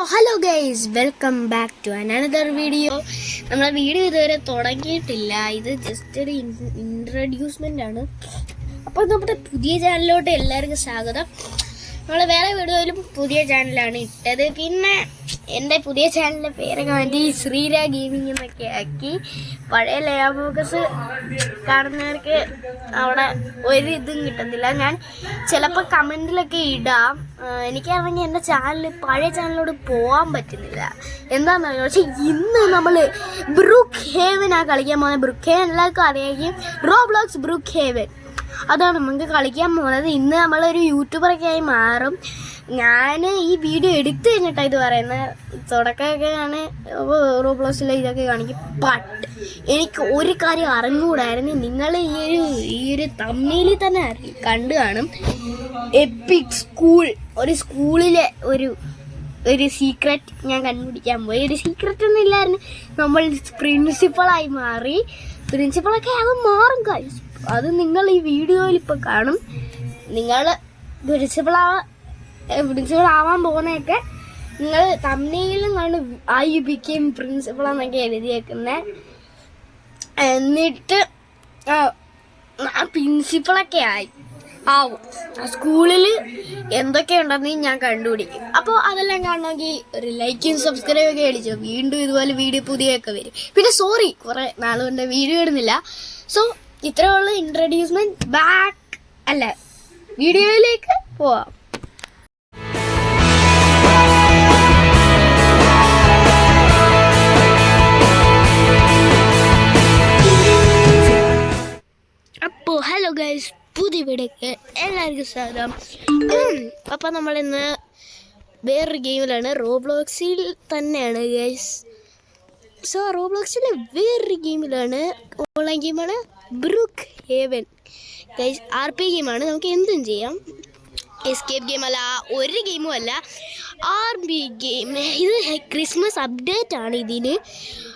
Hello guys, welcome back to another video. നമ്മളെ video ഇതുവരെ തുടങ്ങിയിട്ടില്ല. ഇത് ജസ്റ്റ് ഒരു ഇൻട്രൊഡ്യൂസ്മെൻ്റ് ആണ്. അപ്പോൾ നമ്മുടെ പുതിയ ചാനലിലോട്ട് എല്ലാവർക്കും സ്വാഗതം. നമ്മൾ വേറെ വീഡിയോയിലും പുതിയ ചാനലാണ് ഇട്ടത്. പിന്നെ എൻ്റെ പുതിയ ചാനലിൻ്റെ പേരൊക്കെ വേണ്ടി ശ്രീരാ ഗെയിമിംഗ് എന്നൊക്കെ ആക്കി. പഴയ ലാബോക്കസ് കാണുന്നവർക്ക് അവിടെ ഒരു ഇതും കിട്ടുന്നില്ല. ഞാൻ ചിലപ്പോൾ കമൻറ്റിലൊക്കെ ഇടാം. എനിക്കാണെങ്കിൽ എൻ്റെ പഴയ ചാനലിലോട് പോകാൻ പറ്റുന്നില്ല. എന്താണെന്ന് അറിയാം. പക്ഷെ ഇന്ന് നമ്മൾ ബ്രൂക്ക് ഹേവനാണ് കളിക്കാൻ പോകുന്നത്. ബ്രൂക്ക് ഹേവൻ എല്ലാവർക്കും അറിയാമെങ്കിൽ റോബ്ലോക്സ് ബ്രൂക്ക് ഹേവൻ അതാണ് നമുക്ക് കളിക്കാൻ പോകുന്നത്. ഇന്ന് നമ്മളൊരു യൂട്യൂബറൊക്കെ ആയി മാറും. ഞാൻ ഈ വീഡിയോ എടുത്തു കഴിഞ്ഞിട്ടാണ് ഇത് പറയുന്നത്. തുടക്കമൊക്കെ ഞാൻ റോബ്ലോക്സിലെ ഇതൊക്കെ കാണിക്കും. ബട്ട് എനിക്ക് ഒരു കാര്യം അറിഞ്ഞുകൂടായിരുന്നു. നിങ്ങൾ ഈ ഒരു തമ്മിൽ തന്നെ കണ്ടു കാണും. എപ്പിക് സ്കൂൾ, ഒരു സ്കൂളിലെ ഒരു സീക്രറ്റ് ഞാൻ കണ്ടുപിടിക്കാൻ പോയി. ഒരു സീക്രറ്റ് ഒന്നും ഇല്ലായിരുന്നു. നമ്മൾ പ്രിൻസിപ്പളായി മാറി. പ്രിൻസിപ്പളൊക്കെ അത് മാറും കാര്യം. അത് നിങ്ങൾ ഈ വീഡിയോയിൽ ഇപ്പോൾ കാണും. നിങ്ങൾ പ്രിൻസിപ്പൾ ആവാൻ പോകുന്നതൊക്കെ നിങ്ങൾ തമ്മിലും കണ്ട് ഐ ബിക്കെയിം പ്രിൻസിപ്പൾ എന്നൊക്കെ എഴുതിയേക്കുന്നത്. എന്നിട്ട് പ്രിൻസിപ്പളൊക്കെ ആവും. സ്കൂളിൽ എന്തൊക്കെയുണ്ടെന്ന് ഞാൻ കണ്ടുപിടിക്കും. അപ്പോൾ അതെല്ലാം കാണണമെങ്കിൽ ഒരു ലൈക്കും സബ്സ്ക്രൈബ് ഒക്കെ അടിച്ചോ. വീണ്ടും ഇതുപോലെ വീഡിയോ പുതിയൊക്കെ വരും. പിന്നെ സോറി, കുറേ നാളുകൊണ്ട് വീഡിയോ ഇടുന്നില്ല. സോ ഇത്രയുള്ള ഇൻട്രൊഡ്യൂസ്മെന്റ്. വീഡിയോയിലേക്ക് പോവാം. അപ്പോൾ ഹലോ ഗൈസ്, പുതിയ വീഡിയോക്ക് എല്ലാവർക്കും സ്വാഗതം. അപ്പം നമ്മളിന്ന് വേറൊരു ഗെയിമിലാണ്. റോബ്ലോക്സിൽ തന്നെയാണ് ഗൈസ്. സോ റോബ്ലോക്സിലെ വേറൊരു ഗെയിമിലാണ്. ഓൺലൈൻ ഗെയിമാണ് ബ്രൂക്ക് ഹേവൻ ഗൈസ്. RP ഗെയിമാണ്. നമുക്ക് എന്തും ചെയ്യാം. എസ്കേപ്പ് ഗെയിം അല്ല, ഒരു ഗെയിമും അല്ല, RP ഗെയിം. ഇത് ക്രിസ്മസ് അപ്ഡേറ്റ് ആണ് ഇതിന്.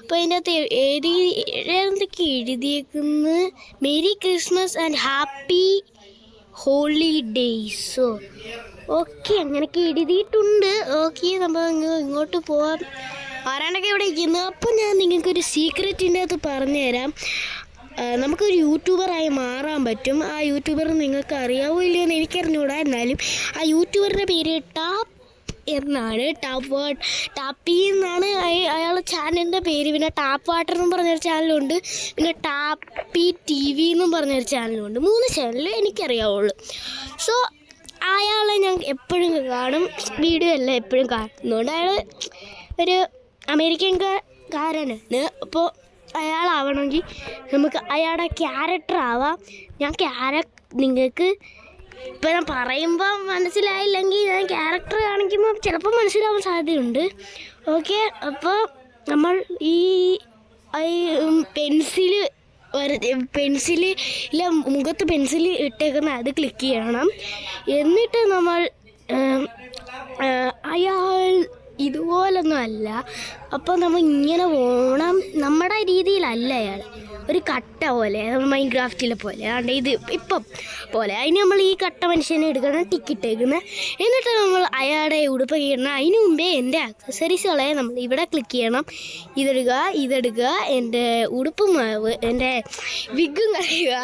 അപ്പോൾ അതിൻ്റെ അകത്ത് എന്തൊക്കെ എഴുതിയേക്കുന്നത്, മെരി ക്രിസ്മസ് ആൻഡ് ഹാപ്പി ഹോളിഡേയ്സോ. ഓക്കെ, അങ്ങനെയൊക്കെ എഴുതിയിട്ടുണ്ട്. ഓക്കെ, നമ്മൾ ഇങ്ങോട്ട് പോവാം. ആരാണ്ടൊക്കെ ഇവിടെ ഇരിക്കുന്നത്. അപ്പോൾ ഞാൻ നിങ്ങൾക്കൊരു സീക്രറ്റിൻ്റെ അകത്ത് പറഞ്ഞുതരാം. നമുക്കൊരു യൂട്യൂബറായി മാറാൻ പറ്റും. ആ യൂട്യൂബർ നിങ്ങൾക്ക് അറിയാവോ ഇല്ലയോ എന്ന് എനിക്കറിഞ്ഞൂടാ. എന്നാലും ആ യൂട്യൂബറിൻ്റെ പേര് ടാപ്പ് എന്നാണ്. ടാപ്പി എന്നാണ് അയാളുടെ ചാനലിൻ്റെ പേര്. പിന്നെ ടാപ്പ് വാട്ടർ എന്നും പറഞ്ഞൊരു ചാനലുണ്ട്. പിന്നെ ടാപ്പി TV എന്നും പറഞ്ഞൊരു ചാനലുണ്ട്. 3 ചാനൽ എനിക്കറിയാവുള്ളൂ. സോ അയാളെ ഞാൻ എപ്പോഴും കാണും. വീഡിയോ എല്ലാം എപ്പോഴും കാണുന്നുണ്ട്. അയാൾ ഒരു അമേരിക്കൻകാരനാണ്. അപ്പോൾ അയാളാവണമെങ്കിൽ നമുക്ക് അയാളുടെ ക്യാരക്ടർ ആവാം. നിങ്ങൾക്ക് ഇപ്പോൾ ഞാൻ പറയുമ്പോൾ മനസ്സിലായില്ലെങ്കിൽ ഞാൻ ക്യാരക്ടർ കാണിക്കുമ്പോൾ ചിലപ്പോൾ മനസ്സിലാവാൻ സാധ്യതയുണ്ട്. ഓക്കെ, അപ്പോൾ നമ്മൾ ഈ പെൻസിലിലെ മുഖത്ത് പെൻസിൽ ഇട്ടേക്കുന്ന അത് ക്ലിക്ക് ചെയ്യണം. എന്നിട്ട് നമ്മൾ അയാൾ ഇതുപോലൊന്നും അല്ല. അപ്പോൾ നമ്മൾ ഇങ്ങനെ പോകണം. നമ്മുടെ രീതിയിലല്ല അയാൾ. ഒരു കട്ട പോലെ, മൈൻക്രാഫ്റ്റിലെ പോലെ ആണ്ട് ഇത് ഇപ്പം പോലെ. അതിന് നമ്മൾ ഈ കട്ട മനുഷ്യനെ എടുക്കണം, ടിക്കറ്റ് എടുക്കുന്നത്. എന്നിട്ട് നമ്മൾ അയാളുടെ ഉടുപ്പ് കീറണം. അതിന് മുമ്പേ എൻ്റെ അക്സസറീസുകളെ നമ്മൾ ഇവിടെ ക്ലിക്ക് ചെയ്യണം. ഇതെടുക്കുക, എൻ്റെ ഉടുപ്പും എൻ്റെ വിഗും കളയുക.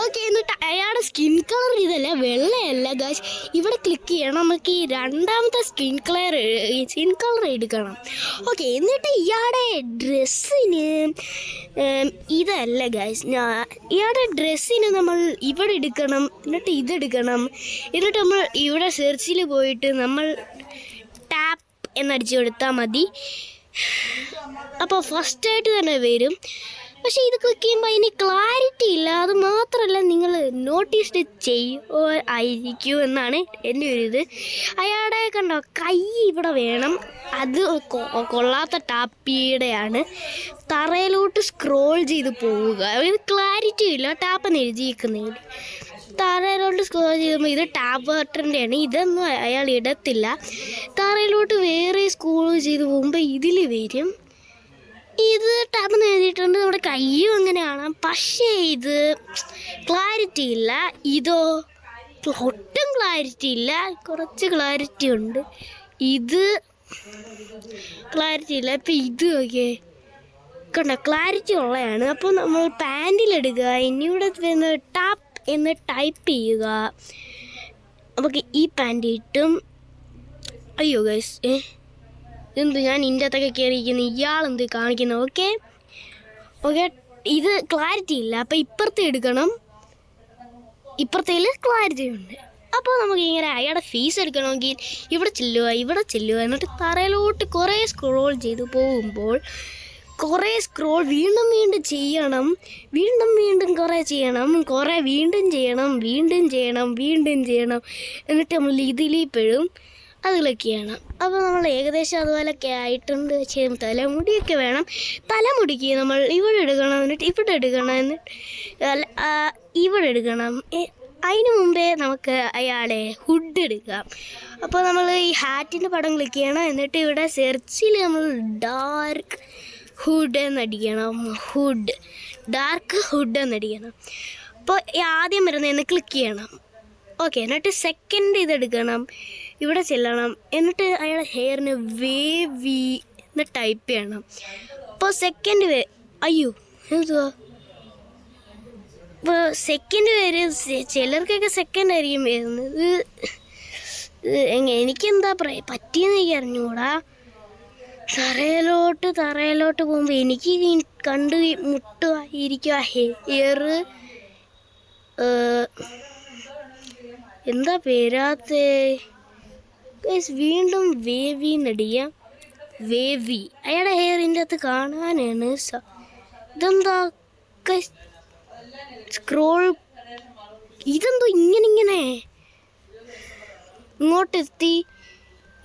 ഓക്കെ, എന്നിട്ട് അയാളുടെ സ്കിൻ കളർ ഇതല്ല, വെള്ളയല്ല ഗായ്സ്. ഇവിടെ ക്ലിക്ക് ചെയ്യണം. നമുക്ക് ഈ രണ്ടാമത്തെ സ്കിൻ കളർ എടുക്കണം. ഓക്കെ, എന്നിട്ട് ഇയാളുടെ ഡ്രസ്സിന് ഇതല്ല ഗൈസ്, ഇയാളുടെ ഡ്രസ്സിന് നമ്മൾ ഇവിടെ എടുക്കണം. എന്നിട്ട് ഇതെടുക്കണം. എന്നിട്ട് നമ്മൾ ഇവിടെ സെർച്ചിൽ പോയിട്ട് നമ്മൾ ടാപ്പ് എന്നടിച്ചു കൊടുത്താൽ മതി. അപ്പോൾ ഫസ്റ്റായിട്ട് തന്നെ വരും. പക്ഷേ ഇത് ക്ലിക്ക് ചെയ്യുമ്പോൾ അതിന് ക്ലാരിറ്റി ഇല്ല. അത് മാത്രമല്ല, നിങ്ങൾ നോട്ടീസ് ആയിരിക്കും എന്നാണ് എൻ്റെ ഒരു ഇത്. അയാളുടെ കണ്ടോ കൈ ഇവിടെ വേണം. അത് കൊള്ളാത്ത ടാപ്പിയുടെയാണ്. തറയിലോട്ട് സ്ക്രോൾ ചെയ്ത് പോവുക. ഇത് ക്ലാരിറ്റി ഇല്ല. ടാപ്പെന്ന് എഴുതിയിരിക്കുന്നതിൽ തറയിലോട്ട് സ്ക്രോൾ ചെയ്യുമ്പോൾ ഇത് ടാപ്പ് വാട്ടറിൻ്റെയാണ്. ഇതൊന്നും അയാൾ ഇടത്തില്ല. തറയിലോട്ട് വേറെ സ്ക്രോൾ ചെയ്ത് പോകുമ്പോൾ ഇതിൽ വരും. ഇത് ടാപ്പെന്ന് എഴുതിയിട്ടുണ്ട്. നമ്മുടെ കയ്യും അങ്ങനെയാണ്. പക്ഷേ ഇത് ക്ലാരിറ്റി ഇല്ല. ഇതോ ഒട്ടും ക്ലാരിറ്റി ഇല്ല. കുറച്ച് ക്ലാരിറ്റി ഉണ്ട്. ഇത് ക്ലാരിറ്റി ഇല്ല. ഇപ്പം ഇത് നോക്കിയേ, കണ്ടോ, ക്ലാരിറ്റി ഉള്ളതാണ്. അപ്പോൾ നമ്മൾ പാൻറ്റിലെടുക്കുക, ഇനിയുടെ വന്ന് ടാപ്പ് എന്ന് ടൈപ്പ് ചെയ്യുക. നമുക്ക് ഈ പാൻറ്റ് കിട്ടും. അയ്യോ ഗൈസ്, എന്ത് ഞാൻ ഇതിൻ്റെ അകത്തൊക്കെ കയറിയിരിക്കുന്നു, ഇയാളെന്ത് കാണിക്കുന്നു? ഓക്കെ ഓക്കെ, ഇത് ക്ലാരിറ്റി ഇല്ല. അപ്പോൾ ഇപ്പുറത്തെ എടുക്കണം, ഇപ്പുറത്തേൽ ക്ലാരിറ്റി ഉണ്ട്. അപ്പോൾ നമുക്ക് ഇങ്ങനെ അയാളുടെ ഫീസ് എടുക്കണമെങ്കിൽ ഇവിടെ ചെല്ലുക, എന്നിട്ട് തറയിലോട്ട് കുറേ സ്ക്രോൾ ചെയ്ത് പോകുമ്പോൾ കുറേ സ്ക്രോൾ വീണ്ടും ചെയ്യണം, വീണ്ടും കുറേ ചെയ്യണം, കുറേ വീണ്ടും ചെയ്യണം, എന്നിട്ട് നമ്മൾ ഇതിലിപ്പോഴും അത് ക്ലിക്ക് ചെയ്യണം. അപ്പോൾ നമ്മൾ ഏകദേശം അതുപോലൊക്കെ ആയിട്ടുണ്ട്. തലമുടിയൊക്കെ വേണം. തലമുടിക്ക് നമ്മൾ ഇവിടെ എടുക്കണം, എന്നിട്ട് ഇവിടെ എടുക്കണം, എന്നിട്ട് ഇവിടെ എടുക്കണം. അതിന് മുമ്പേ നമുക്ക് അയാളെ ഹുഡ് എടുക്കാം. അപ്പോൾ നമ്മൾ ഈ ഹാറ്റിൻ്റെ പടം ക്ലിക്ക് ചെയ്യണം, എന്നിട്ട് ഇവിടെ സെർച്ചിൽ നമ്മൾ ഡാർക്ക് ഹുഡ് എന്നടിക്കണം. ഡാർക്ക് ഹുഡ് എന്നടിക്കണം. അപ്പോൾ ആദ്യം വരുന്നതെന്ന് ക്ലിക്ക് ചെയ്യണം. ഓക്കെ, എന്നിട്ട് സെക്കൻഡ് ഇതെടുക്കണം, ഇവിടെ ചെല്ലണം, എന്നിട്ട് അയാളുടെ ഹെയറിന് വേവി എന്ന് ടൈപ്പ് ചെയ്യണം. അപ്പോൾ സെക്കൻഡ് അയ്യോ എന്തുവാ, ഇപ്പോൾ സെക്കൻഡ് ചിലർക്കൊക്കെ സെക്കൻഡ് ആയിരിക്കും വരുന്നത്. എനിക്കെന്താ പറ്റിയെന്ന് എനിക്ക് അറിഞ്ഞൂടാ. തറയിലോട്ട് പോകുമ്പോൾ എനിക്ക് കണ്ട് മുട്ടുമായിരിക്കും ആ ഹെയർ. എന്താ പേരാത്തെ വീണ്ടും വേവി നടിയാം. വേവി അയാളുടെ ഹെയറിൻ്റെ അകത്ത് കാണാനാണ്. ഇതെന്താ സ്ക്രോൾ, ഇതെന്തോ ഇങ്ങനെ ഇങ്ങോട്ടെത്തി,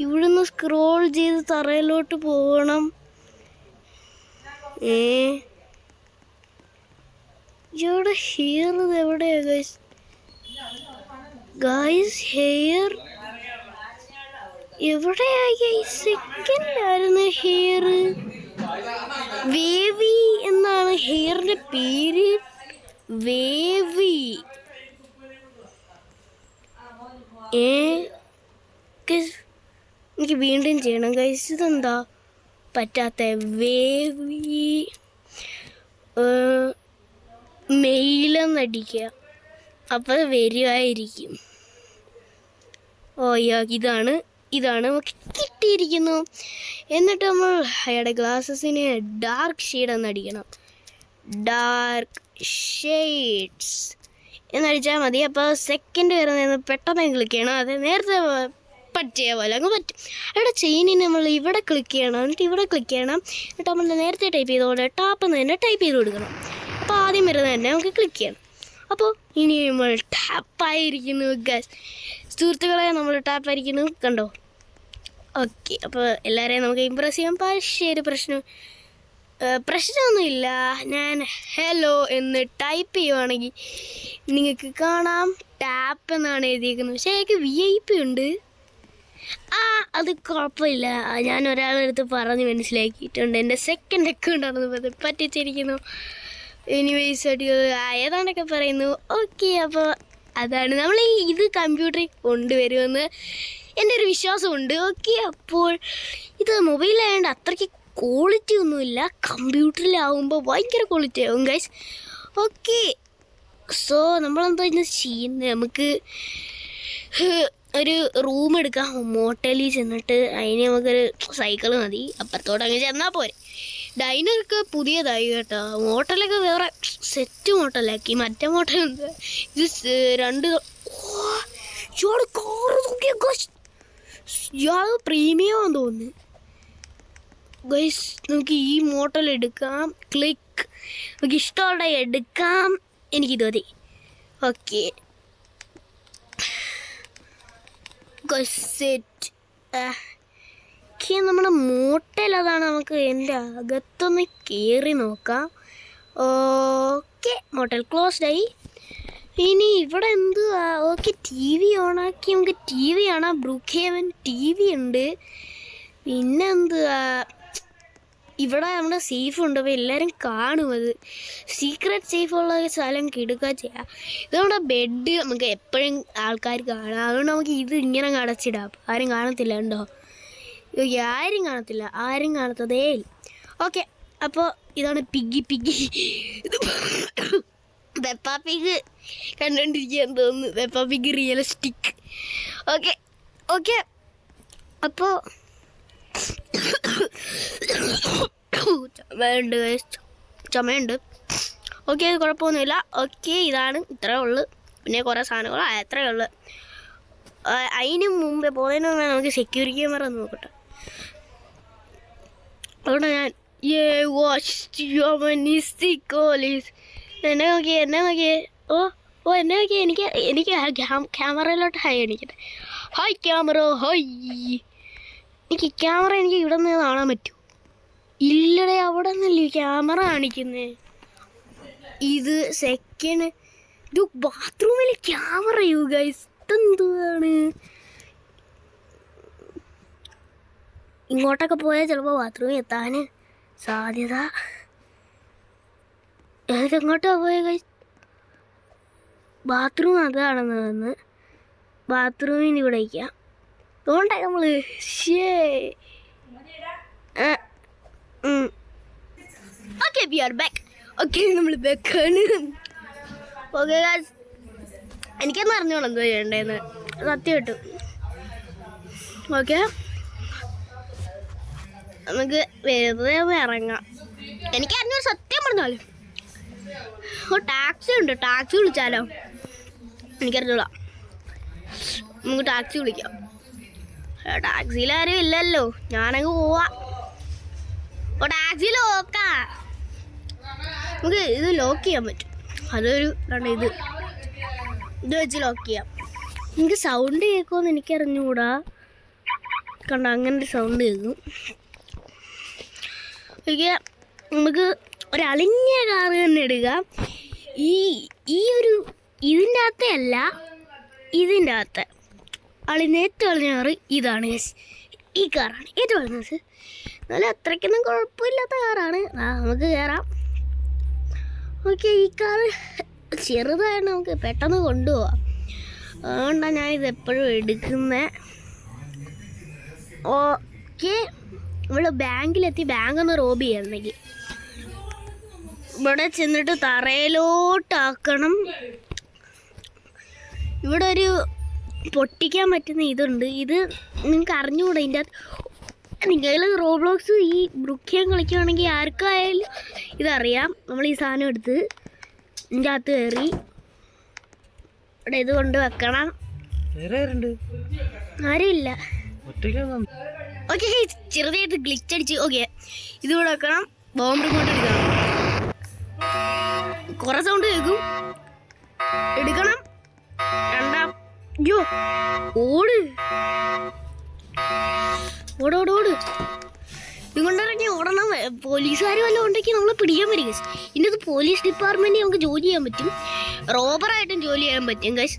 ഇവിടുന്ന് സ്ക്രോൾ ചെയ്ത് തറയിലോട്ട് പോകണം. ഇയാളുടെ ഹെയർ എവിടെയാ ഗൈസ്? ഹെയർ എവിടെയാ ഗൈസ്? സെക്കൻഡ് ആയിരുന്നു ഹെയർ. വേവി എന്നാണ് ഹെയറിന്റെ പേര്. വേവി. എനിക്ക് വീണ്ടും ചെയ്യണം ഗൈസ്. ഇതെന്താ പറ്റാത്ത? വേവി മെയിലെന്നടിക്കുക, അപ്പോൾ വരുമായിരിക്കും. ഇതാണ് നമുക്ക് കിട്ടിയിരിക്കുന്നു. എന്നിട്ട് നമ്മൾ അയാളുടെ ഗ്ലാസസിന് ഡാർക്ക് ഷെയ്ഡ് എന്നടിക്കണം. ഡാർക്ക് ഷെയ്ഡ്സ് എന്നടിച്ചാൽ മതി. അപ്പോൾ സെക്കൻഡ് വരുന്ന പെട്ടെന്ന് ക്ലിക്ക് ചെയ്യണം. അത് നേരത്തെ പറ്റിയ പോലെ അങ്ങ് പറ്റും. അവിടെ ചെയിനിന് നമ്മൾ ഇവിടെ ക്ലിക്ക് ചെയ്യണം, എന്നിട്ട് ഇവിടെ ക്ലിക്ക് ചെയ്യണം, എന്നിട്ട് നമ്മൾ നേരത്തെ ടൈപ്പ് ചെയ്തോടെ ടാപ്പെന്ന് തന്നെ ടൈപ്പ് ചെയ്ത് കൊടുക്കണം. അപ്പോൾ ആദ്യം വരുന്നത് തന്നെ നമുക്ക് ക്ലിക്ക് ചെയ്യണം. അപ്പോൾ ഇനി നമ്മൾ ടാപ്പായിരിക്കുന്നു ഗൈസ്. സുഹൃത്തുക്കളെ, നമ്മൾ ടാപ്പായിരിക്കുന്നു, കണ്ടോ? ഓക്കെ, അപ്പോൾ എല്ലാവരെയും നമുക്ക് ഇമ്പ്രസ് ചെയ്യാം. പക്ഷേ ഒരു പ്രശ്നമൊന്നുമില്ല. ഞാൻ ഹലോ എന്ന് ടൈപ്പ് ചെയ്യുവാണെങ്കിൽ നിങ്ങൾക്ക് കാണാം ടാപ്പ് എന്നാണ് എഴുതിയിരിക്കുന്നത്. പക്ഷേ എനിക്ക് VIP ഉണ്ട്. അത് കുഴപ്പമില്ല. ഞാൻ ഒരാളെടുത്ത് പറഞ്ഞ് മനസ്സിലാക്കിയിട്ടുണ്ട്. എൻ്റെ സെക്കൻഡ് അക്കൗണ്ടാണെന്ന് പറ്റിച്ചിരിക്കുന്നു. എനിവേസ് ഏതാണ്ടൊക്കെ പറയുന്നു. ഓക്കെ, അപ്പോൾ അതാണ് നമ്മൾ ഇത് കമ്പ്യൂട്ടറിൽ കൊണ്ടുവരുമെന്ന് എൻ്റെ ഒരു വിശ്വാസമുണ്ട്. ഓക്കെ, അപ്പോൾ ഇത് മൊബൈലായതുകൊണ്ട് അത്രയ്ക്ക് ക്വാളിറ്റി ഒന്നുമില്ല. കമ്പ്യൂട്ടറിലാവുമ്പോൾ ഭയങ്കര ക്വാളിറ്റി ആവും ഗൈസ്. ഓക്കെ, സോ നമ്മളെന്തോ ഇന്ന് ചെയ്യുന്നത്, നമുക്ക് ഒരു റൂം എടുക്കാം. മോട്ടലിൽ ചെന്നിട്ട് അതിന് നമുക്കൊരു സൈക്കിൾ മതി, അപ്പുറത്തോട്ട് അങ്ങ് ചെന്നാൽ പോരെ. ഡൈനറൊക്കെ പുതിയതായി കേട്ടോ. മോട്ടലൊക്കെ വേറെ സെറ്റ് മോട്ടലാക്കി. മറ്റേ മോട്ടൽ എന്താ ഇത് രണ്ട് ഇയാൾ കാറ് നോക്കിയ ഗൈസ്, ഇയാൾ പ്രീമിയം ആണെന്ന് തോന്നുന്നു ഗൈസ്. നമുക്ക് ഈ മോട്ടൽ എടുക്കാം. ക്ലിക്ക്, നമുക്ക് ഇഷ്ടമുള്ള എടുക്കാം. എനിക്കിത് മതി. Okay guys, set. നമ്മുടെ മോട്ടൽ അതാണ്. നമുക്ക് എൻ്റെ അകത്തൊന്ന് കയറി നോക്കാം. ഓക്കെ, മോട്ടൽ ക്ലോസ്ഡ് ആയി. ഇനി ഇവിടെ എന്തുവാ? ഓക്കെ, TV ഓണാക്കി നമുക്ക് TV കാണാം. ബ്രൂക്ക്ഹേവൻ TV ഉണ്ട്. പിന്നെ എന്തുവാ, ഇവിടെ നമ്മുടെ സേഫ് ഉണ്ട്. അപ്പോൾ എല്ലാവരും കാണും. അത് സീക്രട്ട് സേഫുള്ള സ്ഥലം കിടുക ചെയ്യാം. ഇത് നമ്മുടെ ബെഡ് നമുക്ക് എപ്പോഴും ആൾക്കാർ കാണാം. അതുകൊണ്ട് നമുക്ക് ഇത് ഇങ്ങനെ അടച്ചിടാം, ആരും കാണത്തില്ല. ഉണ്ടോ? ആരും കാണത്തില്ല, ആരും കാണത്തതേ ഇല്ല. ഓക്കെ, അപ്പോൾ ഇതാണ് പിഗ്ഗി. ഇത് പെപ്പ പിഗ് കണ്ടുകൊണ്ടിരിക്കാൻ തോന്നുന്നു. Peppa pig realistic. ഓക്കെ അപ്പോൾ ചുമയുണ്ട്. ഓക്കെ, കുഴപ്പമൊന്നുമില്ല. ഓക്കെ, ഇതാണ് ഇത്രയേ ഉള്ളു. പിന്നെ കുറേ സാധനങ്ങൾ അത്രയേ ഉള്ളു. അതിന് മുമ്പേ പോകുന്നതിന് മുമ്പേ നമുക്ക് സെക്യൂരിറ്റി ക്യാമറ ഒന്ന് നോക്കട്ടെ. അതുകൊണ്ട് ഞാൻ എന്നെ നോക്കിയേ എന്നെ നോക്കിയേ. എനിക്ക് ക്യാമറയിലോട്ട് ഹായ് അടിക്കട്ടെ. Hi camera, hi. എനിക്ക് ഇവിടെ നിന്ന് കാണാൻ പറ്റുമോ? ഇല്ലടേ, അവിടെ നിന്നല്ലേ ക്യാമറ കാണിക്കുന്നേ. ഇത് സെക്കൻഡ് ബാത്റൂമിൽ ക്യാമറ. ഗൈസ്, ഇതെന്താണ്? ഇങ്ങോട്ടൊക്കെ പോയാൽ ചിലപ്പോൾ ബാത്റൂമിൽ എത്താൻ സാധ്യത. ഇതെങ്ങോട്ടാണ് പോയത് ഗൈസ്? ബാത്റൂം അതാണെന്ന് തോന്നുന്നു. ബാത്റൂമിന് ഇവിടെ വയ്ക്കാം. അതുകൊണ്ടാണ് നമ്മൾ okay we are back. Okay, നമ്മൾ ബാക്കാണ്. ഓക്കെ ഗൈസ്, എനിക്കൊന്നും അറിഞ്ഞോളൂ എന്തോ ചെയ്യണ്ടേന്ന്, സത്യം കിട്ടും. ഓക്കെ, നമുക്ക് വെറുതെ ഒന്ന് ഇറങ്ങാം. എനിക്കറിഞ്ഞൊരു സത്യം പറഞ്ഞാലും ടാക്സി ഉണ്ട്, ടാക്സി വിളിച്ചാലോ? എനിക്കറിഞ്ഞോളാം, നമുക്ക് ടാക്സി വിളിക്കാം. ടാക്സിയിലാരും ഇല്ലല്ലോ, ഞാനങ്ങ് പോവാ. ടാക്സി ലോക്കാ. നമുക്ക് ഇത് ലോക്ക് ചെയ്യാൻ പറ്റും. അതൊരു ഇത് വെച്ച് ലോക്ക് ചെയ്യാം. എനിക്ക് സൗണ്ട് കേൾക്കുമെന്ന് എനിക്കറിഞ്ഞുകൂടാ. കണ്ട, അങ്ങനെ ഒരു സൗണ്ട് കേൾക്കും. നമുക്ക് ഒരളിഞ്ഞ കാറ് തന്നെ എടുക്കാം. ഇതിൻ്റെ അകത്തെ അല്ല, ഇതിൻ്റെ അകത്തെ ഏറ്റവും അളിഞ്ഞ കാറ് ഇതാണ്. ഈ കാറാണ് ഏറ്റവും അളിഞ്ഞത്. എന്നാലും അത്രയ്ക്കൊന്നും കുഴപ്പമില്ലാത്ത കാറാണ്. നമുക്ക് കയറാം. ഓക്കെ, ഈ കാറ് ചെറുതായിട്ട് നമുക്ക് പെട്ടെന്ന് കൊണ്ടുപോവാം. അതുകൊണ്ടാണ് ഞാനിത് എപ്പോഴും എടുക്കുന്നത്. ഓക്കെ, ഇവിടെ ബാങ്കിലെത്തി ബാങ്കൊന്ന് റോബ് ചെയ്യാമെന്നെങ്കിൽ ഇവിടെ ചെന്നിട്ട് തറയിലോട്ടാക്കണം. ഇവിടെ ഒരു പൊട്ടിക്കാൻ പറ്റുന്ന ഇതുണ്ട്. ഇത് നിങ്ങൾക്ക് അറിഞ്ഞുകൂടാ. ഇതിൻ്റെ അകത്ത് നിങ്ങൾ റോബ്ലോക്സ് ഈ ബ്രുക്കിയം കളിക്കുകയാണെങ്കിൽ ആർക്കായാലും ഇതറിയാം. നമ്മൾ ഈ സാധനം എടുത്ത് ഇതിൻ്റെ അകത്ത് കയറി ഇവിടെ ഇത് കൊണ്ട് വെക്കണം. ആരുമില്ല. ഓക്കെ, ചെറുതായിട്ട് ഗ്ലിച്ച് അടിച്ച്. ഓക്കെ, ഇതിവിടെ വെക്കണം. ബോംബ് റിമോട്ട് എടുക്കണം. കുറെ സൗണ്ട് കേൾക്കും. എടുക്കണം. രണ്ടാം ഓട് ഇതുകൊണ്ടിറങ്ങി ഓടണം. പോലീസുകാർ വല്ലതും ഉണ്ടെങ്കിൽ നമ്മളെ പിടിക്കാൻ പറ്റും ഗൈസ്. ഇന്നത് പോലീസ് ഡിപ്പാർട്ട്മെൻറ്റിൽ നമുക്ക് ജോലി ചെയ്യാൻ പറ്റും, റോബറായിട്ടും ജോലി ചെയ്യാൻ പറ്റും ഗൈസ്.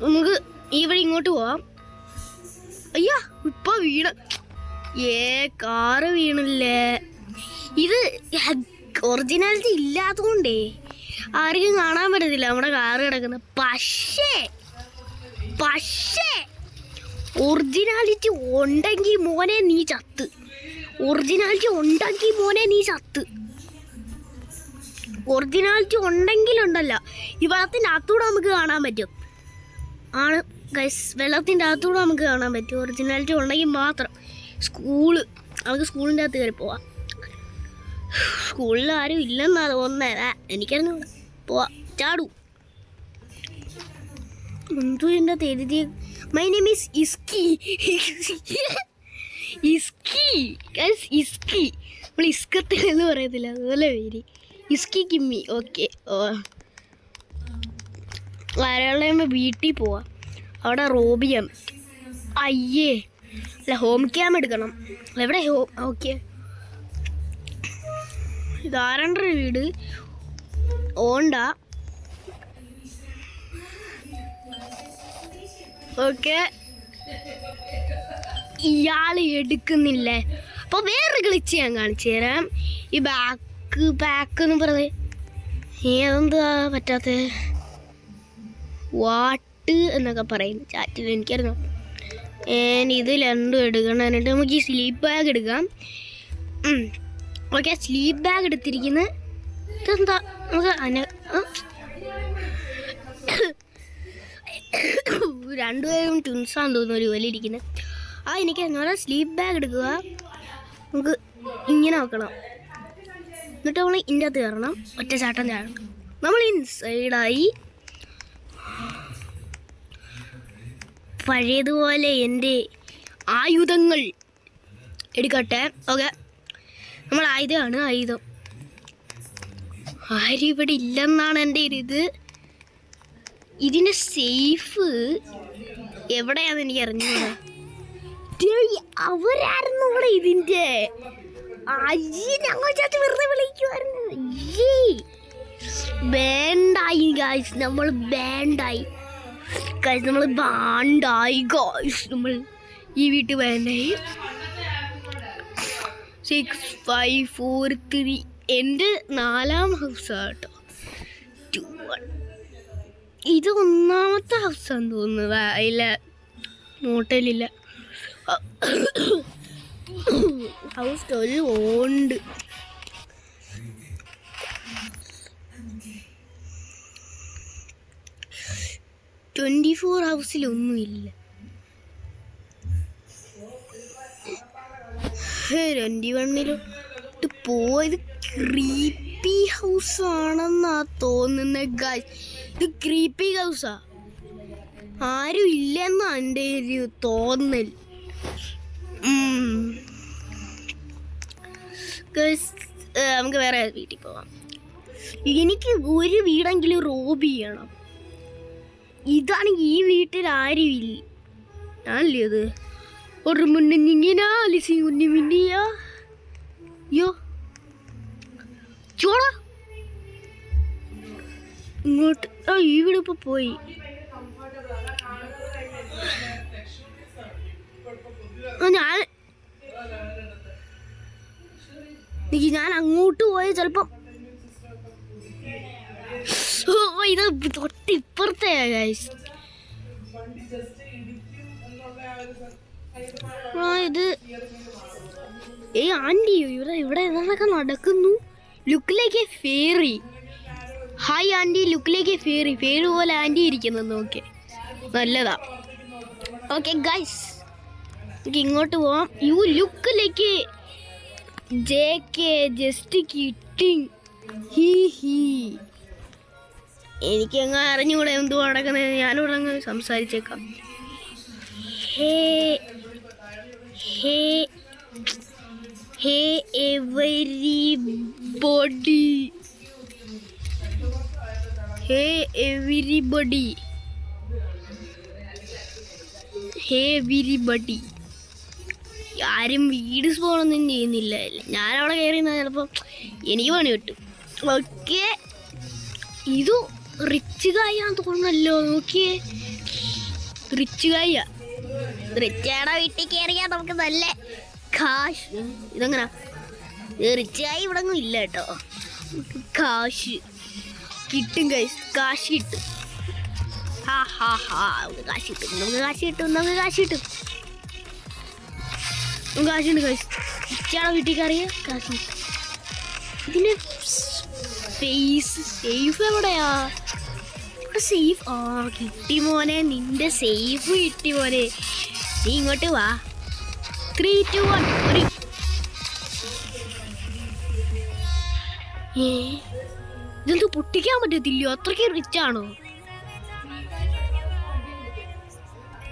നമുക്ക് ഈ വഴി ഇങ്ങോട്ട് പോവാം. അയ്യാ, ഇപ്പം വീണ കാറ് വീണില്ലേ. ഇത് ഒറിജിനാലിറ്റി ഇല്ലാത്തതുകൊണ്ടേ ആർക്കും കാണാൻ പറ്റത്തില്ല നമ്മുടെ കാറ് കിടക്കുന്നത്. പക്ഷേ ഒറിജിനാലിറ്റി ഉണ്ടെങ്കിൽ മോനെ നീ ചത്ത്. ഒറിജിനാലിറ്റി ഉണ്ടെങ്കിലുണ്ടല്ല ഈ വെള്ളത്തിൻ്റെ അകത്തൂടെ നമുക്ക് കാണാൻ പറ്റും. ആണ് ഗൈസ്, വെള്ളത്തിൻ്റെ അകത്തൂടെ നമുക്ക് കാണാൻ പറ്റും. ഒറിജിനാലിറ്റി ഉണ്ടെങ്കിൽ മാത്രം. നമുക്ക് സ്കൂളിൻ്റെ അകത്ത് കയറി പോവാം. സ്കൂളിൽ ആരും ഇല്ലെന്നാ തോന്നുന്നത്. എനിക്കറിഞ്ഞു പോവാ. ചാടൂ. എന്തോ എൻ്റെ അകത്ത് എഴുതി. മൈ നെയിം ഈസ് ഇസ്കി. നമ്മൾ ഇസ്കത്തിലെന്ന് പറയത്തില്ല, അതുപോലെ പേര് ഇസ്കി കിമ്മി. ഓക്കെ, ആരാളുടെ വീട്ടിൽ പോവാം. അവിടെ റോബ് ചെയ്യാൻ പറ്റും. അയ്യേ, അല്ല, ഹോം ക്യാം എടുക്കണം. എവിടെ ഹോം? ഓക്കെ, ഇതാരണ്ട വീട്? ഓണ്ട. ഓക്കെ, ഇയാൾ എടുക്കുന്നില്ലേ? അപ്പോൾ വേറൊരു ഗ്ലിച്ച് ഞാൻ കാണിച്ചു തരാം. ഈ ബാക്ക് എന്ന് പറഞ്ഞത് ഏതെന്താ പറ്റാത്ത വാട്ട് എന്നൊക്കെ പറയും ചാറ്റിൽ. എനിക്കറിയാം ഇത് രണ്ടും എടുക്കണം. എന്നിട്ട് നമുക്ക് ഈ സ്ലീപ്പ് ബാഗ് എടുക്കാം. ഓക്കെ, സ്ലീപ്പ് ബാഗ് എടുത്തിരിക്കുന്നത് ഇതെന്താ നമുക്ക് രണ്ടുപേരും ട്വിൻസാന്ന് തോന്നുന്നു ഒരു പോലെ ഇരിക്കുന്നത്. എനിക്ക് എന്നോട് സ്ലീപ്പ് ബാഗ് എടുക്കുക. നമുക്ക് ഇങ്ങനെ വെക്കണം. എന്നിട്ട് നമ്മൾ ഇതിൻ്റെ അകത്ത് കയറണം. ഒറ്റ ചാട്ടം ചാടണം. നമ്മൾ ഇൻസൈഡായി. പഴയതുപോലെ എൻ്റെ ആയുധങ്ങൾ എടുക്കട്ടെ. ഓക്കെ, നമ്മൾ ആയുധമാണ്. ആയുധം ആരും ഇവിടെ ഇല്ലെന്നാണ് എൻ്റെ ഇത്. ഇതിൻ്റെ സേഫ് എവിടെയാണെന്ന് എനിക്ക് അറിഞ്ഞൂടാ. അവരായിരുന്നു ഇവിടെ ഇതിൻ്റെ ഞങ്ങൾ ചാച്ച വെറുതെ വിളിക്കുമായിരുന്നു. ബാൻഡായി ഗായ്സ്, നമ്മൾ ബാൻഡായി ഗായ്സ്, നമ്മൾ ബാൻഡായി ഗായ്സ്. നമ്മൾ ഈ വീട്ടിൽ ബാൻഡായി. 6 5 4 3 എൻ്റെ 4ാം ഹൗസാണ് കേട്ടോ. 2 1 ഇത് 1ാമത്തെ ഹൗസാന്ന് തോന്നുന്നു. ഇല്ല, മോട്ടലില്ല. ഹൗസ് 12 ഉണ്ട്. ഹൗസിലൊന്നുമില്ല. 21 പോയത് ക്രീപ്പി ഹൗസ് ആണെന്നാ തോന്നുന്നത് ഗായ്സ്. ഇത് ക്രീപ്പി ഹൗസാ. ആരും ഇല്ലെന്നാ എൻ്റെ ഒരു തോന്നൽ. നമുക്ക് വേറെ വീട്ടിൽ പോവാം. എനിക്ക് ഒരു വീടെങ്കിലും റോബ് ചെയ്യണം. ഇതാണെങ്കിൽ ഈ വീട്ടിൽ ആരും ഇല്ല. ഞാനല്ലേ അത് ഒരു മുന്നിങ്ങനെ കുഞ്ഞിമിണ്ടിയോ ചോടാ ഇങ്ങോട്ട്. ഈ വീട് ഇപ്പൊ പോയി. ഞാൻ അങ്ങോട്ട് പോയ ചിലപ്പം ഇത് തൊട്ടിപ്പുറത്തെ ഗൈസ്. ഇത് ആൻറ്റിയോ ഇവിടെ എന്തൊക്കെ നടക്കുന്നു? Look like a fairy. Hi aunty, look like a fairy. Fairy പോലെ ആൻറ്റി ഇരിക്കുന്നത് നോക്കി. നല്ലതാ. ഓക്കെ ഗൈസ്, നമുക്ക് ഇങ്ങോട്ട് പോവാം. You look like JK, just kidding. എനിക്കങ്ങ് അറിഞ്ഞുകൂടെ എന്തു നടക്കുന്നത്. ഞാനിവിടെ അങ്ങ് സംസാരിച്ചേക്കാം. Hey everybody. Hey everybody. Hey everybody. ആരും വീട് സ്പോണൊന്നും ചെയ്യുന്നില്ല. ഞാനവിടെ കയറിയെന്നാൽ ചിലപ്പോൾ എനിക്ക് പണി കിട്ടും. ഓക്കെ, ഇത് റിച്ച് കായാന്ന് തോന്നല്ലോ. നോക്കിയേ, റിച്ച് കായ. റിച്ചയുടെ വീട്ടിൽ കയറിയാൽ നമുക്ക് നല്ല കാശ്. ഇതെങ്ങനെ റിച്ച് കായ ഇവിടെ ഒന്നും ഇല്ല കേട്ടോ. കാശ് കിട്ടും ഗൈസ്, കാശ് കിട്ടും. നമുക്ക് കാശ് കിട്ടും, നമുക്ക് കാശ് കിട്ടും, നമുക്ക് കാശ് കിട്ടും. കാശുണ്ട് ഗൈസ്. റിച്ചയുടെ വീട്ടിൽ കയറിയ കാശ് കിട്ടും. ഇതിന് സേഫ് എവിടെയാ? സേഫ് കിട്ടി മോനെ, നിന്റെ സേഫ് കിട്ടി മോനെ. നീ ഇങ്ങോട്ട് വാ. 3 2 1 ഇതെന്തോ പൊട്ടിക്കാൻ പറ്റത്തില്ലയോ? അത്രയ്ക്ക് റിച്ചാണോ?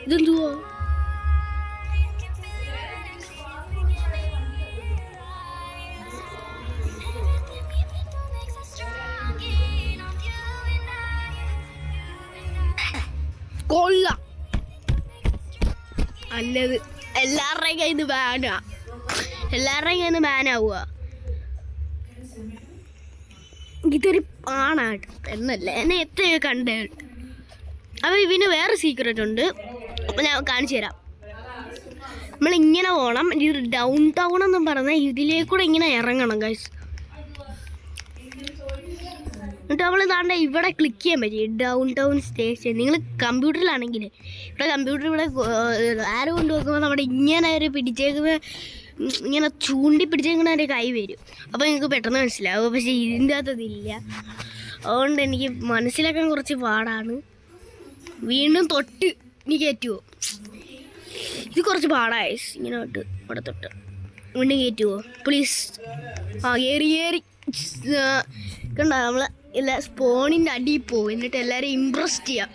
ഇതെന്തുവാ? കൊള്ളാം. നല്ലത്. എല്ലാവരുടെയും കയ്യിൽ നിന്ന് ബാനാ. എല്ലാവരുടെയും കയ്യിൽ നിന്ന് ബാനാവുക. ഇതൊരു ആണാട്ടോ എന്നല്ല, എന്നെ എത്രയോ കണ്ടേ. അപ്പോൾ ഇവന് വേറെ സീക്രട്ട് ഉണ്ട്. അപ്പോൾ ഞാൻ കാണിച്ചു തരാം. നമ്മളിങ്ങനെ പോകണം. ഇത് ഡൗൺ ടൗൺ എന്നും പറഞ്ഞാൽ ഇതിലേക്കൂടെ ഇങ്ങനെ ഇറങ്ങണം ഗൈസ്. എന്നിട്ട് നമ്മൾ ഇതാണ്ട് ഇവിടെ ക്ലിക്ക് ചെയ്യാൻ പറ്റും, ഡൗൺ ടൗൺ സ്റ്റേഷൻ. നിങ്ങൾ കമ്പ്യൂട്ടറിലാണെങ്കിൽ ഇവിടെ കമ്പ്യൂട്ടർ ഇവിടെ ആരോ കൊണ്ട് നോക്കുമ്പോൾ നമ്മുടെ ഇങ്ങനെ ഒരു പിടിച്ചേക്കുന്ന ഇങ്ങനെ ചൂണ്ടി പിടിച്ചേക്കുന്ന ഒരു കൈ വരും. അപ്പോൾ നിങ്ങൾക്ക് പെട്ടെന്ന് മനസ്സിലാവും. പക്ഷേ ഇതിൻ്റെ അകത്തതില്ല, അതുകൊണ്ട് എനിക്ക് മനസ്സിലാക്കാൻ കുറച്ച് പാടാണ്. വീണ്ടും തൊട്ട് ഇനി കയറ്റുമോ? ഇത് കുറച്ച് പാടായി. ഇങ്ങനെ തൊട്ട് ഇവിടെ തൊട്ട് വീണ്ടും കയറ്റുമോ പ്ലീസ്? ആ ഏറി കണ്ട നമ്മൾ എല്ലാ സ്പോണിൻ്റെ അടിയിൽ പോകും, എന്നിട്ട് എല്ലാവരും ഇമ്പ്രസ് ചെയ്യാം.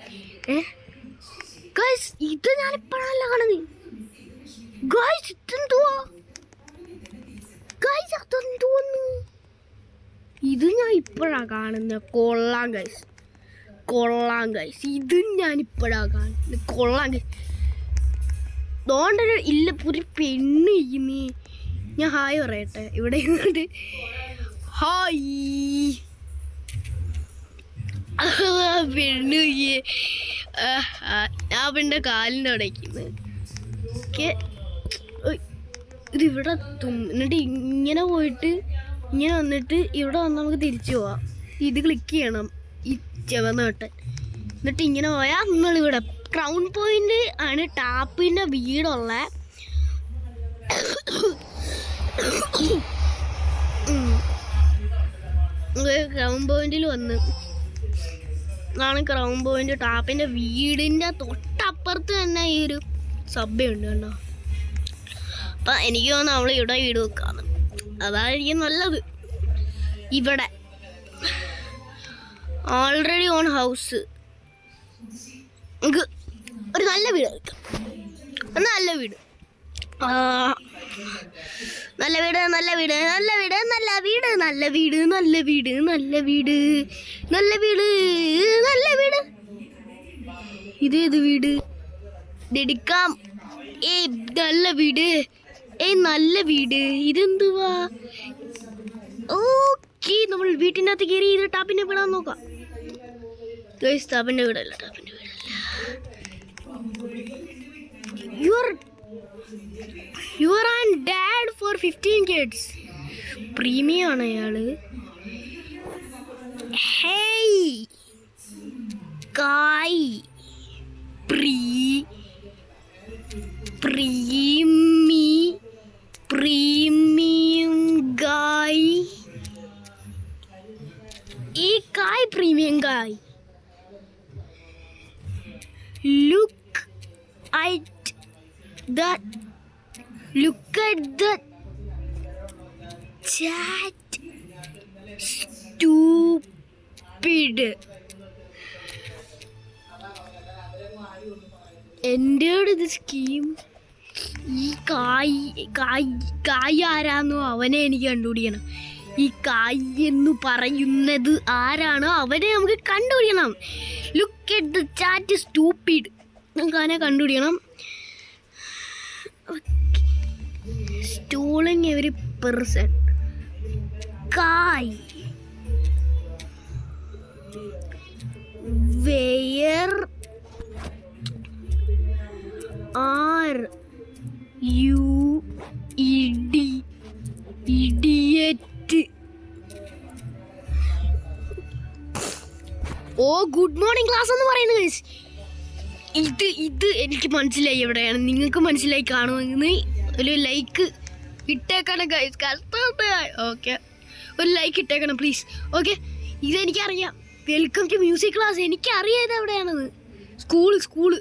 ഗൈസ് ഇത് ഞാനിപ്പോഴല്ല കാണുന്നത്. ഗൈസ് ഇതെന്തുവാ? ഗൈസ് അതെന്തോന്ന്? ഇത് ഞാൻ ഇപ്പോഴാണ് കാണുന്നത്. കൊള്ളാം ഗൈസ്, കൊള്ളാം ഗൈസ്. ഇതും ഞാനിപ്പോഴാണ് കാണുന്നത്. കൊള്ളാം ഗൈസ്. അതുകൊണ്ടൊരു ഇല്ല ഒരു പെണ്ണ് ഇരിക്കുന്നേ. ഞാൻ ഹായ് പറയട്ടെ ഇവിടെ ഇരുന്നിട്ട്. ഹായ് പെണ്ണ് ആ പെണ്ണിൻ്റെ കാലിൻ്റെ അവിടെ ഇരിക്കുന്നത്. ഇതിവിടെ എത്തും, എന്നിട്ട് ഇങ്ങനെ പോയിട്ട് ഇങ്ങനെ വന്നിട്ട് ഇവിടെ വന്ന് നമുക്ക് തിരിച്ചു പോവാം. ഇത് ക്ലിക്ക് ചെയ്യണം, ഈ ചുവന്ന ബട്ടൺ. എന്നിട്ട് ഇങ്ങനെ പോയാൽ നമ്മളിവിടെ ക്രൗൺ പോയിന്റ് ആണ് ടാപ്പിൻ്റെ വീടുള്ള. ക്രൗൺ പോയിന്റിൽ വന്ന് ആണ് ക്രൗൺ പോയിന്റ്. ടാപ്പിൻ്റെ വീടിൻ്റെ തൊട്ടപ്പുറത്ത് തന്നെ ഈ ഒരു സബ്വേ ഉണ്ട് കേട്ടോ. അപ്പം എനിക്ക് തോന്നുന്നു നമ്മൾ ഇവിടെ വീട് വെക്കാന്ന്, അതായിരിക്കും നല്ലത്. ഇവിടെ ഓൾറെഡി ഓൺ ഹൗസ്, നമുക്ക് ഒരു നല്ല വീട് വെക്കാം. നല്ല വീട്, നല്ല വീട്, നല്ല വീട്, നല്ല വീട്, നല്ല വീട്, നല്ല വീട്, നല്ല വീട്, നല്ല വീട്, നല്ല വീട്, നല്ല വീട്. ഇതേത് വീട്? ഇതെടുക്കാം. നല്ല വീട്, നല്ല വീട്. ഇതെന്തുവാ? ഓക്കെ, നമ്മൾ വീട്ടിൻ്റെ അകത്ത് കയറി ഇത് ടാപ്പിൻ്റെ വീടാൻ നോക്കാം. ടാപ്പിൻ്റെ വീടല്ല, ടാപ്പിൻ്റെ വീടല്ല. You are on dad for 15 kids. Premium ആണ് അയാള്. ഹേയ് കായ് പ്രീമിയം ഗായ്. ഈ കായ് പ്രീമിയം ഗായ്. Look at the chat, stupid. എന്റെയോട് ഇത് സ്കീം. ഈ കായ് ആരാന്നോ അവനെ എനിക്ക് കണ്ടുപിടിക്കണം. ഈ കായ് എന്ന് പറയുന്നത് ആരാണോ അവനെ നമുക്ക് കണ്ടുപിടിക്കണം. Look at the chat stupid. നമുക്ക് അവനെ കണ്ടുപിടിക്കണം. Stalling every person. കായ് where are you idiot. Oh good morning class എന്ന് പറയുന്നത് ഗൈസ്. ഇത് എനിക്ക് മനസ്സിലായി എവിടെയാണ്. നിങ്ങൾക്ക് മനസ്സിലായി കാണുമെന്ന് ഒരു ലൈക്ക് ഇട്ടേക്കണം ഗൈസ്. കഷ്ടമായി. ഓക്കെ, ഒരു ലൈക്ക് ഇട്ടേക്കണം പ്ലീസ്. ഓക്കെ, ഇതെനിക്കറിയാം. Welcome to music class. എനിക്കറിയാം ഇത് എവിടെയാണെന്ന്. സ്കൂള്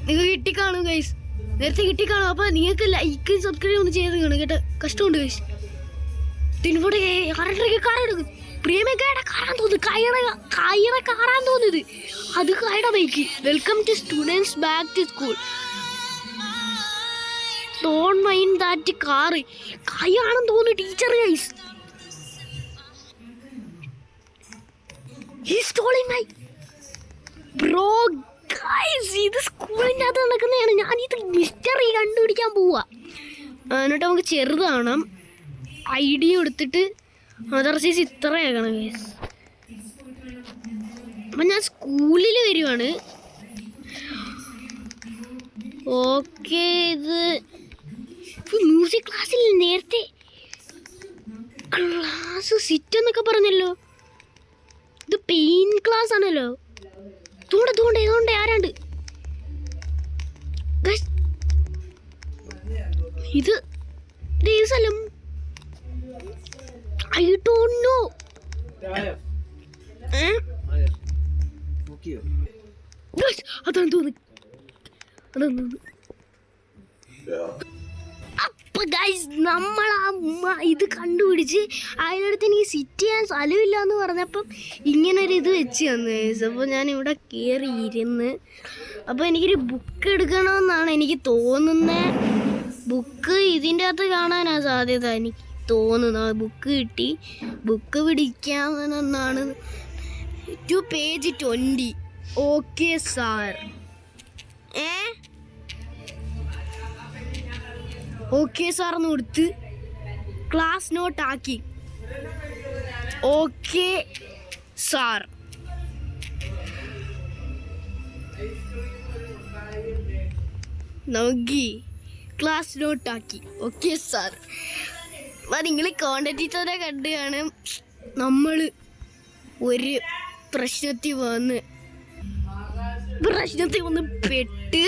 നിങ്ങൾക്ക് കിട്ടിക്കാണും ഗൈസ്, നേരത്തെ കിട്ടിക്കാണും. അപ്പോൾ നിങ്ങൾക്ക് ലൈക്ക് സബ്സ്ക്രൈബ് ഒന്ന് ചെയ്ത് കാണും കേട്ടോ. കഷ്ടമുണ്ട് ഗൈസ്. തിരുവോടെ കാറെടുക്കും. പ്രിയമേക്കയുടെ കാറാൻ തോന്നുന്നു. കയ്യുടെ കാറാൻ തോന്നുന്നത് അത് കൈയുടെ bike. Welcome to students back to school. Don't mind that car. കൈയാണെന്ന് തോന്നുന്നു teacher guys. He's stealing my bro guys. ഇത് സ്കൂളിൻ്റെ അകത്ത് നടക്കുന്നതാണ്. ഞാനിത് മിസ്റ്ററി കണ്ടുപിടിക്കാൻ പോവാ. എന്നിട്ട് നമുക്ക് ചെറുതാവണം. ID എടുത്തിട്ട് മദർ സൈസ് ഇത്രയാക്കണം ഗൈസ്. അപ്പം ഞാൻ സ്കൂളിൽ വരുവാണ്. ഓക്കെ, ഇത് മ്യൂസിക് ക്ലാസ്സിൽ നേരത്തെ ക്ലാസ് സിറ്റ് എന്നൊക്കെ പറഞ്ഞല്ലോ. പെയിൻ ക്ലാസ് ആണല്ലോ. തോണ്ടേ ആരാണ്ട് ഇത് സ്ഥലം? I don't know. അതാണ് തോന്നുന്നു. അപ്പൊ ഗൈസ് നമ്മൾ ഇത് കണ്ടുപിടിച്ച് അതിനടുത്ത് എനിക്ക് സിറ്റ് ചെയ്യാൻ സ്ഥലമില്ല എന്ന് പറഞ്ഞപ്പം ഇങ്ങനൊരു ഇത് വെച്ച് തന്നു ഗൈസ്. അപ്പോൾ ഞാൻ ഇവിടെ കയറി ഇരുന്ന് അപ്പോൾ എനിക്കൊരു ബുക്ക് എടുക്കണമെന്നാണ് എനിക്ക് തോന്നുന്നത്. ബുക്ക് ഇതിൻ്റെ അകത്ത് കാണാനാണ് സാധ്യത എനിക്ക് തോന്നുന്നത്. ബുക്ക് കിട്ടി, ബുക്ക് പിടിക്കാമെന്നാണ്. To page 20. Okay sir. Okay sir എന്ന് കൊടുത്ത് ക്ലാസ് നോട്ട് ആക്കി. Okay sir. നോക്കി ക്ലാസ് നോട്ട് ആക്കി. Okay sir. അപ്പം നിങ്ങൾ കോണ്ടന്റ് ടീച്ചറെ കണ്ടു കാണും. നമ്മൾ ഒരു പ്രശ്നത്തിൽ വന്ന് പെട്ട്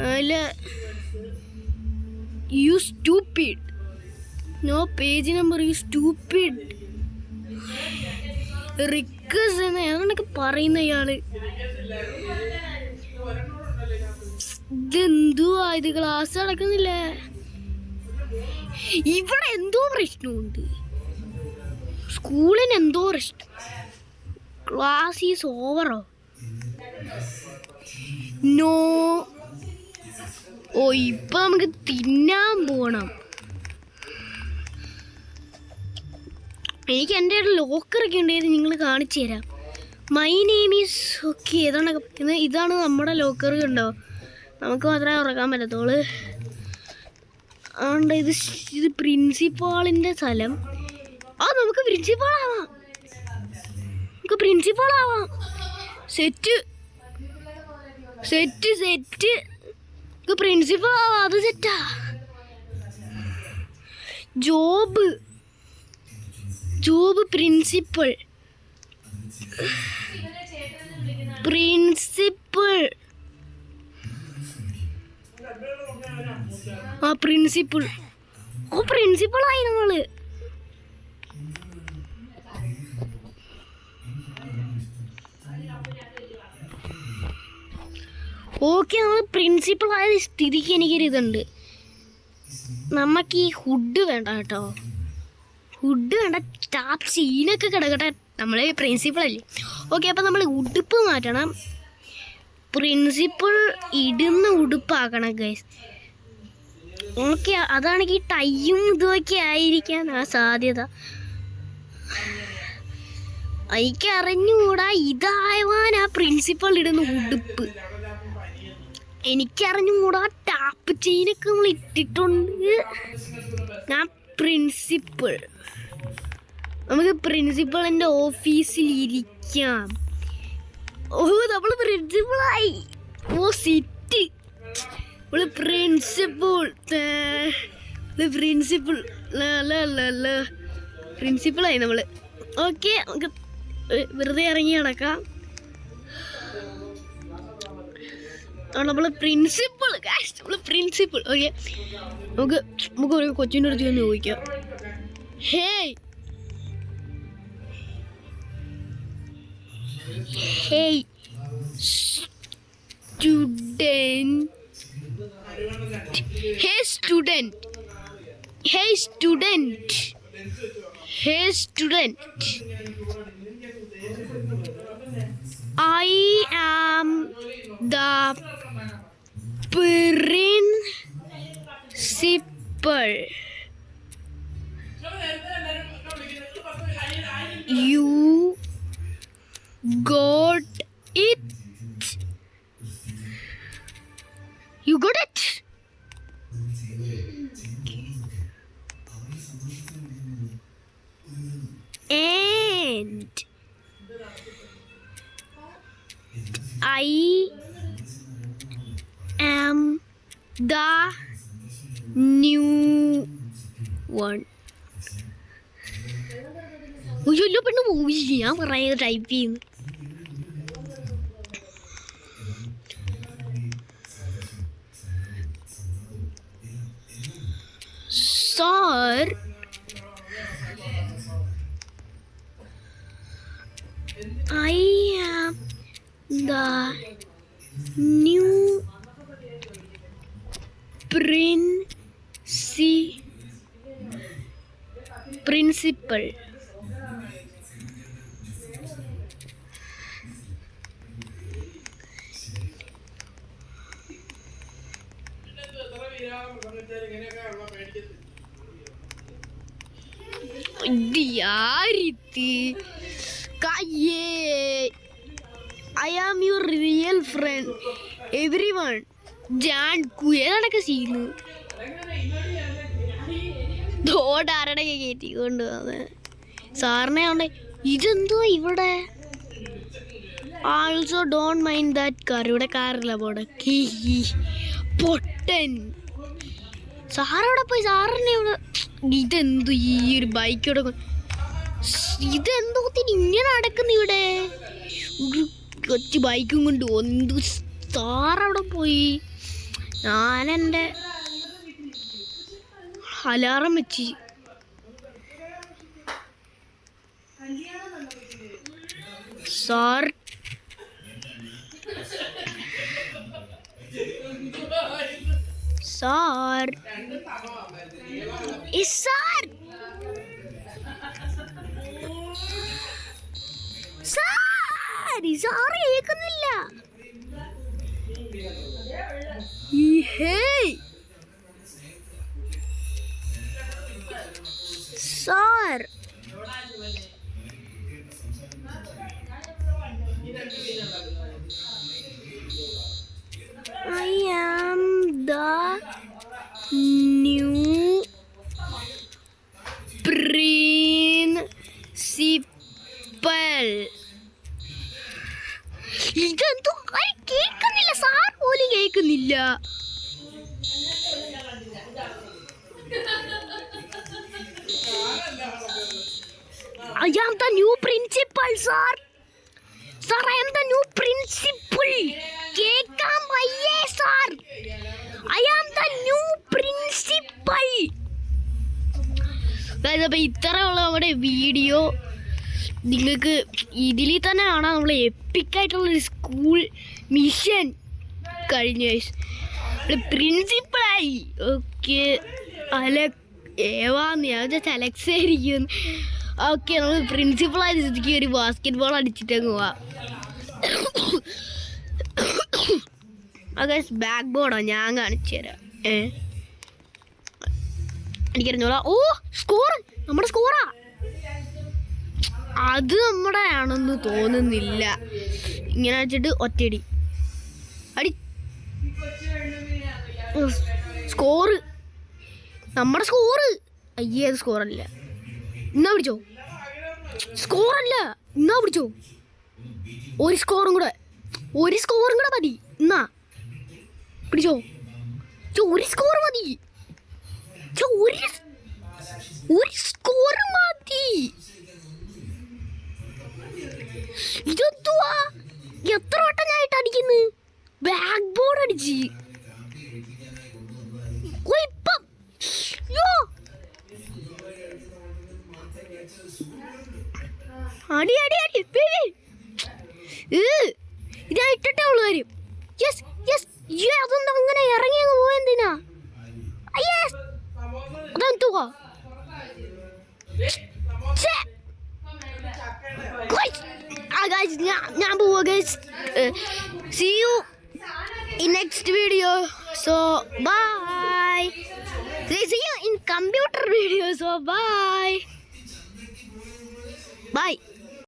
അതിൽ you stupid. No page number, you stupid. Request എന്ന് ഏതാണ്ടൊക്കെ പറയുന്ന ഇയാള്. ഇതെന്തുവാ ഇത്? ക്ലാസ് നടക്കുന്നില്ല. ഇവിടെ എന്തോ പ്രശ്നമുണ്ട്. സ്കൂളിന് എന്തോ പ്രശ്നം. ക്ലാസ് ഈസ് ഓവറോ? നോ. ഓ, ഇപ്പൊ നമുക്ക് തിന്നാൻ പോണം. എനിക്ക് എൻ്റെ ഒരു ലോക്കറൊക്കെ ഉണ്ടായത് നിങ്ങൾ കാണിച്ചു തരാം. My name is okay. ഇതാണ് നമ്മുടെ ലോക്കർ. ഉണ്ടോ? നമുക്ക് മാത്രമേ ഉറക്കാൻ പറ്റത്തുള്ളൂ. അതുകൊണ്ട് ഇത് പ്രിൻസിപ്പാളിൻ്റെ സ്ഥലം. നമുക്ക് പ്രിൻസിപ്പാളാവാം. സെറ്റ് പ്രിൻസിപ്പൾ ആവാം. അത് സെറ്റാ. Job principal. പ്രിൻസിപ്പളായി നമ്മള്. ഓക്കെ, നമ്മൾ പ്രിൻസിപ്പളായ സ്ഥിതിക്ക് എനിക്കൊരിതുണ്ട്. നമുക്ക് ഈ ഹുഡ് വേണ്ട കേട്ടോ. ഹുഡ് വേണ്ട. ടാപ്പ് സീനൊക്കെ കിടക്കട്ടെ. നമ്മൾ പ്രിൻസിപ്പളല്ലേ. ഓക്കെ, അപ്പം നമ്മൾ ഉടുപ്പ് മാറ്റണം. പ്രിൻസിപ്പൾ ഇടുന്ന ഉടുപ്പാക്കണം ഗൈസ്. ഓക്കെ, അതാണെങ്കിൽ ടൈയും ഇതുമൊക്കെ ആയിരിക്കാൻ സാധ്യത. എനിക്ക് അറിഞ്ഞുകൂടാ ഇതായവാൻ ആ പ്രിൻസിപ്പൾ ഇടുന്ന ഉടുപ്പ്. എനിക്കറിഞ്ഞുകൂടാ. ടാപ്പ് ചെയിനൊക്കെ നമ്മൾ ഇട്ടിട്ടുണ്ട്. ഞാൻ പ്രിൻസിപ്പൾ. നമുക്ക് പ്രിൻസിപ്പളിൻ്റെ ഓഫീസിൽ ഇരിക്കാം. നമ്മൾ പ്രിൻസിപ്പളായി. സിറ്റ്. നമ്മൾ പ്രിൻസിപ്പളായി നമ്മൾ. ഓക്കെ, നമുക്ക് വെറുതെ ഇറങ്ങി നടക്കാം. നമ്മൾ പ്രിൻസിപ്പൾ. ഓക്കെ, നമുക്ക് ഒരു കൊച്ചിൻ്റെ അടുത്ത് ഒന്ന് ചോദിക്കാം. Hey student, I am the principal. You got it? You got it? And I am the new one. അയ്യോ പെണ്ണ് പോയി, ഞാൻ പറയുന്നത് ടൈപ്പ് ചെയ്യുന്നു. Sir, I am the new principal. I am your real friend. Everyone. ജാൻകു ഏതാണൊക്കെ ചെയ്യുന്നു. തോടാരടൊക്കെ കയറ്റി കൊണ്ടുവന്ന് സാറിനെ ഉണ്ട്. ഇതെന്തോ ഇവിടെ also don't mind that car. ഇവിടെ കാറില്ല പോടെ പൊട്ടൻ. സാറവിടെ പോയി സാറിനെ ഇവിടെ. ഇതെന്തു ഈ ഒരു ബൈക്കോടെ ഇതെന്തോ ഇങ്ങനെ നടക്കുന്നു ഇവിടെ. ഒരു കൊച്ചു ബൈക്കും കൊണ്ട് എന്തു സാറവിടെ പോയി. ഞാനെൻ്റെ അലാറം വെച്ച് സാർ സാർ സാർ സാർ കേൾക്കുന്നില്ല. Sir I am the new principal. ഇതെന്തോ കേൾക്കുന്നില്ല. സാർ പോലും കേൾക്കുന്നില്ല. I am the new principal, sir. Sir, I am the new principal. കേൾക്കാൻ വയ്യേ sir. I am the new principal. അപ്പോൾ ഇത്രയുള്ള നമ്മുടെ വീഡിയോ നിങ്ങൾക്ക് ഇതിൽ തന്നെ കാണാം. നമ്മൾ എപ്പിക്കായിട്ടുള്ളൊരു സ്കൂൾ മിഷൻ കഴിഞ്ഞ പ്രിൻസിപ്പളായി. ഓക്കെ ഏവാന്ന് ഞാൻ അലക്സ് ആയിരിക്കും. ഓക്കെ നമ്മൾ പ്രിൻസിപ്പളായ സ്ഥിതിക്ക് ഒരു ബാസ്കറ്റ് ബോൾ അടിച്ചിട്ടങ്ങ് പോവാം. ഓക്കെ ബാക്ക് ബോർഡോ ഞാൻ കാണിച്ചു തരാം. എനിക്കറിഞ്ഞോളാം. ഓ സ്കോർ നമ്മുടെ സ്കോറാ. അത് നമ്മുടെ ആണെന്ന് തോന്നുന്നില്ല. ഇങ്ങനെ വെച്ചിട്ട് ഒറ്റയടി അടി. സ്കോറ് നമ്മുടെ സ്കോറ്. അയ്യേ അത് സ്കോറല്ല. എന്നാ പിടിച്ചോ. സ്കോറല്ല എന്നാ പിടിച്ചോ. ഒരു സ്കോറും കൂടെ മതി. എന്നാ പിടിച്ചോ. ഒരു സ്കോർ മതി. ഒരു സ്കോർ മതി. ഇതെന്തുവാ എത്ര വട്ടം ഞാനായിട്ട് അടിക്കുന്നു. ബാക്ക് ബോർഡ് അടിച്ച് ഇപ്പം അടി അടി അടി ഇതായിട്ടേ ഉള്ളു കാര്യം. അതൊന്നും അങ്ങനെ ഇറങ്ങി അങ്ങ് പോയെന്തിനാ. അതെന്തുവാ ഞാൻ പോവാ guys. See you in next video. So bye. See you in computer video. So bye.